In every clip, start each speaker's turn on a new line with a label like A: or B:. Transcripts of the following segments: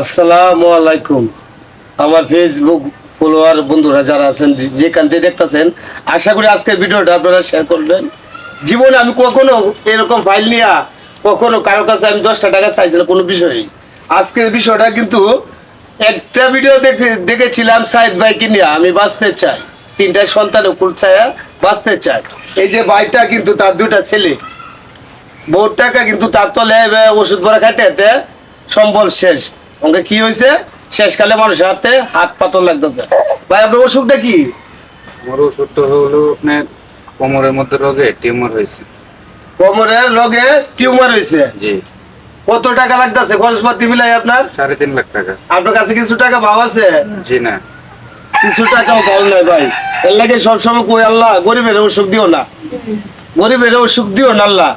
A: আসসালামু আলাইকুম। আমার ফেসবুক ফলোয়ার বন্ধুরা যারা আছেন যেখান থেকে দেখতেছেন, আশা করি আজকের ভিডিওটা আপনারা শেয়ার করবেন। জীবনে আমি কখনো এরকম ফাইল নিয়ে কখনো কারো কাছে আমি 10টা টাকা চাইছিলাম কোনো বিষয়ে। আজকের বিষয়টা কিন্তু একটা ভিডিও দেখেছিলাম সাইদ ভাইকে নিয়ে, আমি বাঁচতে চাই, 3টা সন্তান কুল ছায়া বাঁচতে চাই। এই যে ভাইটা কিন্তু তার 2টা ছেলে, বহুত টাকা কিন্তু তার তলে ওষুধ ভরা খাইতে খাইতে সম্বল শেষ। ওকে কি হয়েছে, শেষকালে মানুষের হাতে হাত পাতল লাগতেছে। ভাই আপনার অসুখটা কি?
B: আমার ওষুধটা হলো আপনার কোমরের মধ্যে রোগে টিউমার হয়েছে।
A: কোমরের রোগে টিউমার হয়েছে?
B: জি।
A: কত টাকা লাগতেছে খরচপাতি মিলাই আপনার?
B: 3.5 লাখ টাকা।
A: আপনার কাছে কিছু টাকা ভাব আছে?
B: জি না,
A: কিছু টাকাও ভালো নাই ভাই। এর লাগে সবসময় কই আল্লাহ গরিবের অসুখ দিও না, গরিবের অসুখ দিও না আল্লাহ।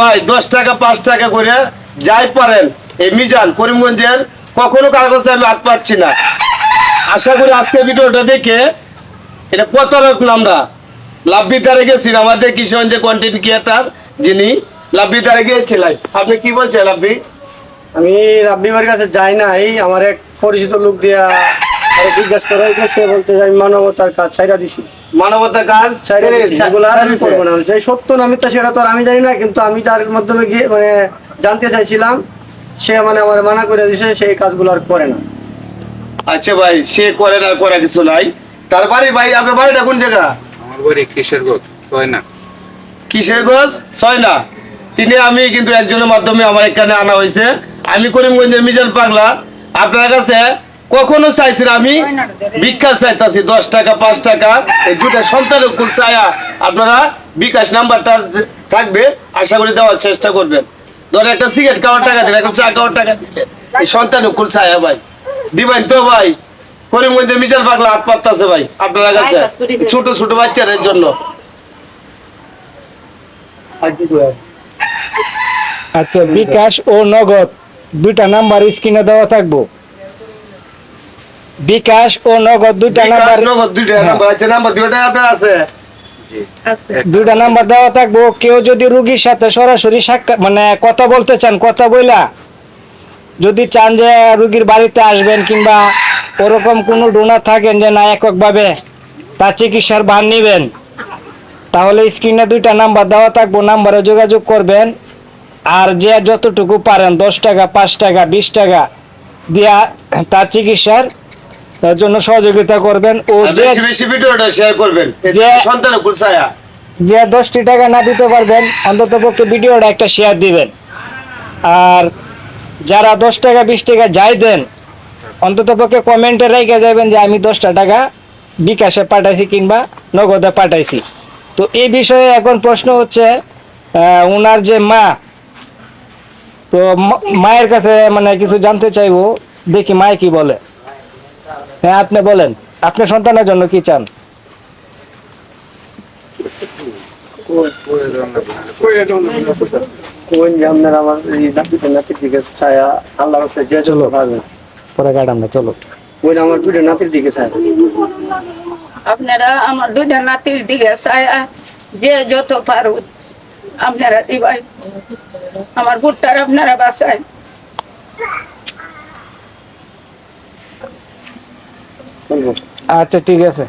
A: ভাই 10 টাকা 5 টাকা করে যাই পারেন এই মিজান করিমগঞ্জের কখনো কারো কাছে আমি হাত পাচ্ছি না। আশা করি আজকে ভিডিওটা দেখে এটা প্রতারক আমরা লাভবিতারে গেছি, আমাদের কিশোরগঞ্জের কন্টেন্ট ক্রিয়েটার যিনি লাভবিতারে গিয়েছিলেন। আপনি কি বলছেন লাভবি?
C: আমি রাব্বিমার কাছে যাই নাই, আমার এক পরিচিত লোক দিয়া জিজ্ঞাসা করা হয়েছে, সে বলতে যে আমি মানবতার কাজ ছাইরা দিছি।
A: মানবতার কাজ
C: সেগুলো আর আমি করবো না। যে সত্য না মিথ্যা সেটা তো আর আমি জানি না, কিন্তু আমি তার মাধ্যমে গিয়ে মানে জানতে চাইছিলাম, সে মানে আমার মানা করে দিছে, সেই কাজগুলো আর করে না।
A: আচ্ছা ভাই, সে করে না, করা কিছু নাই। তার বাড়ি ভাই, আপনার বাড়িটা কোন জায়গা?
B: আমার বাড়ি কিশোরগঞ্জ, ছয়না।
A: কিশোরগঞ্জ ছয়না। তিনি আমি কিন্তু একজনের মাধ্যমে আমার এখানে আনা হয়েছে। আমি করিমগঞ্জের মিজান পাগলা। আপনার কাছে কখনো চাইছি না, আমি ভিক্ষা চাইতাছি 10 টাকা 5 টাকা, এই 2টা সন্তানের কুল চায়া আপনারা বিকাশ নাম্বারটা থাকবে, আশা করি দেওয়ার চেষ্টা করবেন। ধর একটা সিগারেট খাওয়ার টাকা দিলে, একটা চা খাওয়ার টাকা দিলে, এই সন্তানের কুল চায়া ভাই দিবেন তো ভাই? করিমগঞ্জের মিজান পাগলা হাত পাততাছে ভাই আপনার কাছে ছোট ছোট বাচ্চাদের জন্য।
D: আচ্ছা, বিকাশ ও নগদ 2টা নাম্বার স্ক্রিনে দেওয়া থাকবো। বিকাশ ও নগদ 2টা নাম্বার,
A: নগদ 2টা নাম্বার আছে, নাম্বার 2টা আপনার আছে?
B: জি।
D: 2টা নাম্বার দেওয়া থাকবো। কেউ যদি রুগীর সাথে সরাসরি সাক্ষাৎ মানে কথা বলতে চান, কথা বইলা যদি চান যে রুগীর বাড়িতে আসবেন, কিংবা ওরকম কোনো ডোনার থাকেন যে না এককভাবে তার চিকিৎসার ভার নিবেন, তাহলে স্ক্রিনে 2টা নাম্বার দেওয়া থাকবো, নাম্বারে যোগাযোগ করবেন। আর যে যতটুকু পারেন 10 টাকা 5 টাকা 20 টাকা দিয়া তার চিকিৎসার জন্য সহযোগিতা করবেন। ও যে
A: বেশি বেশি ভিডিওটা শেয়ার করবেন,
D: যে
A: সন্তানের কুল ছায়া।
D: যে 10টি টাকা না দিতে পারবেন, অন্তত পক্ষে ভিডিওটা একটা শেয়ার দিবেন। আর যারা 10 টাকা 20 টাকা যাই দেন, অন্তত পক্ষে কমেন্টে রেখে যাবেন যে আমি 10টা টাকা বিকাশে পাঠাইছি কিংবা নগদে পাঠাইছি। তো এই বিষয়ে এখন প্রশ্ন হচ্ছে, ওনার যে মা, তো মায়ের কাছে মানে কিছু জানতে চাইবো, দেখি মায়ে কি বলে। হ্যাঁ, আপনি বলেন, আপনার সন্তানের জন্য কি চান?
C: কোন যে আপনার আমার এই নাতির দিকে ছায়া, আল্লাহর কাছে যে যত পারবেন
D: পরে কাটাম না, চলো।
C: ওই আমার 2টা নাতির দিকে ছায়া।
E: আপনারা আমার 2টা নাতির দিকে ছায়া যে যত পারো আপনারা দিবাই, আমার ভুট্টার আপনারা বাঁচায়।
D: আচ্ছা, ঠিক আছে।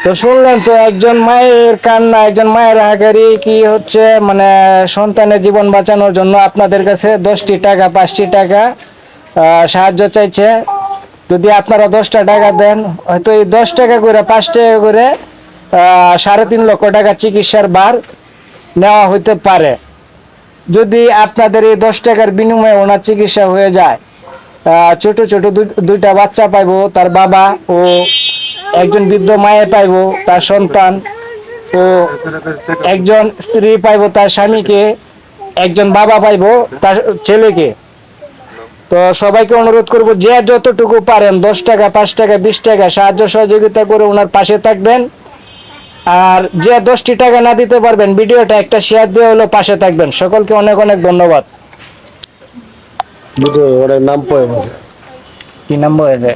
D: তো শুনলেন তো একজন মায়ের কান্না, একজন মায়ের হাগারি কি হচ্ছে, মানে সন্তানের জীবন বাঁচানোর জন্য আপনাদের কাছে 10টি টাকা 5টি টাকা সাহায্য চাইছে। যদি আপনারা 10টা টাকা দেন, হয়তো এই 10 টাকা করে 5 টাকা করে 3.5 লক্ষ টাকা চিকিৎসার ভার নেওয়া হইতে পারে। যদি আপনাদের এই 10 টাকার বিনিময়ে ওনার চিকিৎসা হয়ে যায়, ছোট ছোট 2টা বাচ্চা পাইবো তার বাবা, ও একজন বৃদ্ধ মায়ে পাইবো তার সন্তান, ও একজন স্ত্রী পাইবো তার স্বামীকে, একজন বাবা পাইবো তার ছেলেকে। তো সবাইকে অনুরোধ করব, যে যতটুকু পারেন 10 টাকা 5 টাকা 20 টাকা সাহায্য সহযোগিতা করে ওনার পাশে থাকবেন। আর যে 10টি টাকা না দিতে পারবেন, ভিডিওটা একটা শেয়ার দিয়ে হলো পাশে থাকবেন। সকলকে অনেক অনেক ধন্যবাদ।
A: ভিডিও ওর নাম পড়ে গেছে,
D: কি নাম বলে?